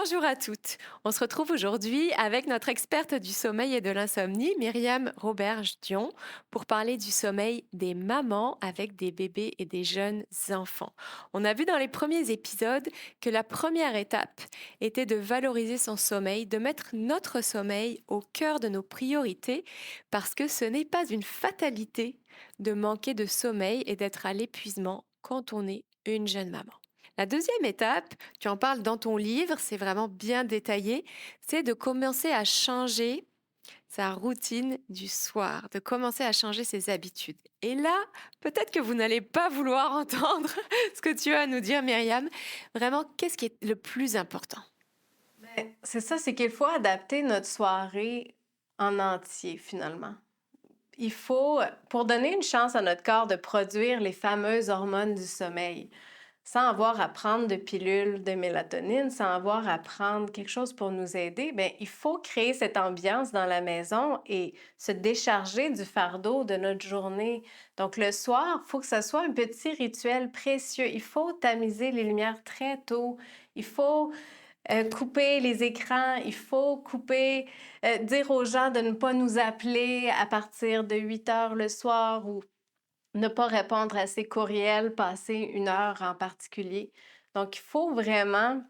Bonjour à toutes. On se retrouve aujourd'hui avec notre experte du sommeil et de l'insomnie, Myriam Roberge-Dion, pour parler du sommeil des mamans avec des bébés et des jeunes enfants. On a vu dans les premiers épisodes que la première étape était de valoriser son sommeil, de mettre notre sommeil au cœur de nos priorités, parce que ce n'est pas une fatalité de manquer de sommeil et d'être à l'épuisement quand on est une jeune maman. La deuxième étape, tu en parles dans ton livre, c'est vraiment bien détaillé, c'est de commencer à changer sa routine du soir, de commencer à changer ses habitudes. Et là, peut-être que vous n'allez pas vouloir entendre ce que tu as à nous dire, Myriam. Vraiment, qu'est-ce qui est le plus important? C'est ça, c'est qu'il faut adapter notre soirée en entier, finalement. Il faut, pour donner une chance à notre corps de produire les fameuses hormones du sommeil, sans avoir à prendre de pilules de mélatonine, sans avoir à prendre quelque chose pour nous aider, bien, il faut créer cette ambiance dans la maison et se décharger du fardeau de notre journée. Donc, le soir, il faut que ça soit un petit rituel précieux. Il faut tamiser les lumières très tôt. Il faut couper les écrans, il faut couper, dire aux gens de ne pas nous appeler à partir de 8 heures le soir ou ne pas répondre à ses courriels, passer une heure en particulier. Donc, il faut vraiment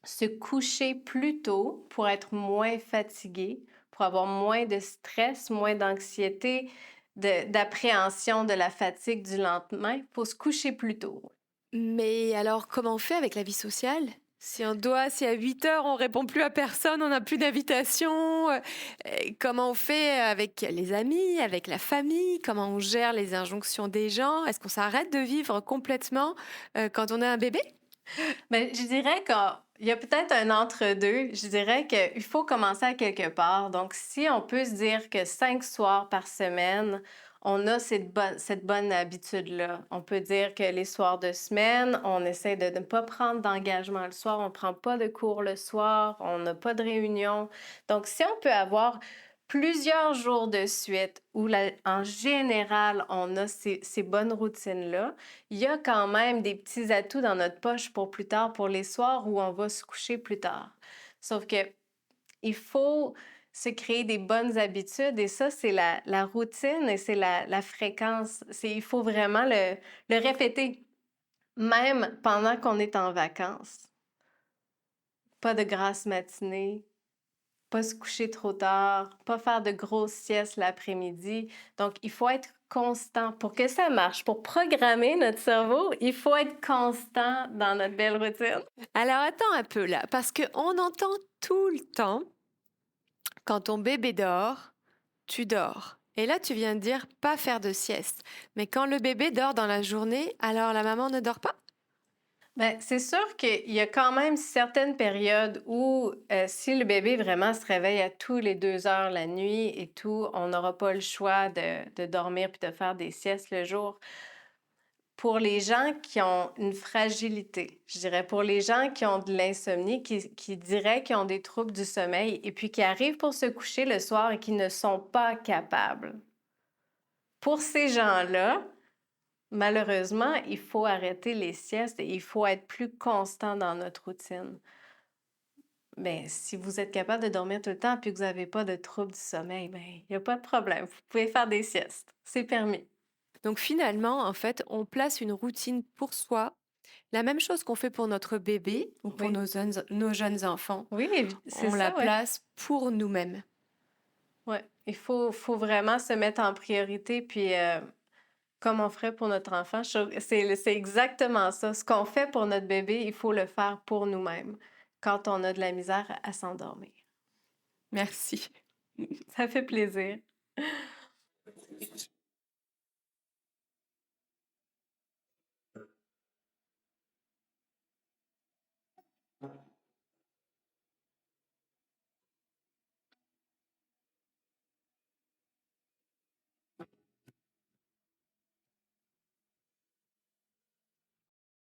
se coucher plus tôt pour être moins fatigué, pour avoir moins de stress, moins d'anxiété, d'appréhension de la fatigue du lendemain. Il faut se coucher plus tôt. Mais alors, comment on fait avec la vie sociale? Si à 8 heures on répond plus à personne, on n'a plus d'invitation, comment on fait avec les amis, avec la famille? Comment on gère les injonctions des gens? Est-ce qu'on s'arrête de vivre complètement quand on a un bébé? Mais je dirais qu'il y a peut-être un entre-deux. Je dirais qu'il faut commencer à quelque part. Donc, si on peut se dire que 5 soirs par semaine, on a cette bonne habitude-là. On peut dire que les soirs de semaine, on essaie de ne pas prendre d'engagement le soir, on ne prend pas de cours le soir, on n'a pas de réunion. Donc, si on peut avoir plusieurs jours de suite où, en général, on a ces bonnes routines-là, il y a quand même des petits atouts dans notre poche pour plus tard, pour les soirs où on va se coucher plus tard. Sauf que il faut se créer des bonnes habitudes et ça, c'est la routine et c'est la fréquence. Il faut vraiment le répéter, même pendant qu'on est en vacances. Pas de grasse matinée, pas se coucher trop tard, pas faire de grosses siestes l'après-midi. Donc, il faut être constant. Pour que ça marche, pour programmer notre cerveau, il faut être constant dans notre belle routine. Alors attends un peu là, parce qu'on entend tout le temps, quand ton bébé dort, tu dors. Et là, tu viens de dire pas faire de sieste. Mais quand le bébé dort dans la journée, alors la maman ne dort pas? Bien, c'est sûr qu'il y a quand même certaines périodes où, si le bébé vraiment se réveille à tous les 2 heures la nuit et tout, on n'aura pas le choix de dormir puis de faire des siestes le jour. Pour les gens qui ont une fragilité, je dirais, pour les gens qui ont de l'insomnie, qui diraient qu'ils ont des troubles du sommeil et puis qui arrivent pour se coucher le soir et qui ne sont pas capables. Pour ces gens-là, malheureusement, il faut arrêter les siestes et il faut être plus constant dans notre routine. Mais si vous êtes capable de dormir tout le temps et que vous n'avez pas de troubles du sommeil, ben, il n'y a pas de problème. Vous pouvez faire des siestes. C'est permis. Donc finalement, en fait, on place une routine pour soi, la même chose qu'on fait pour notre bébé ou pour Oui. nos jeunes enfants. Oui, c'est On la ça, ouais. place pour nous-mêmes. Ouais. Il faut vraiment se mettre en priorité, puis comme on ferait pour notre enfant, c'est exactement ça. Ce qu'on fait pour notre bébé, il faut le faire pour nous-mêmes quand on a de la misère à s'endormir. Merci. Ça fait plaisir.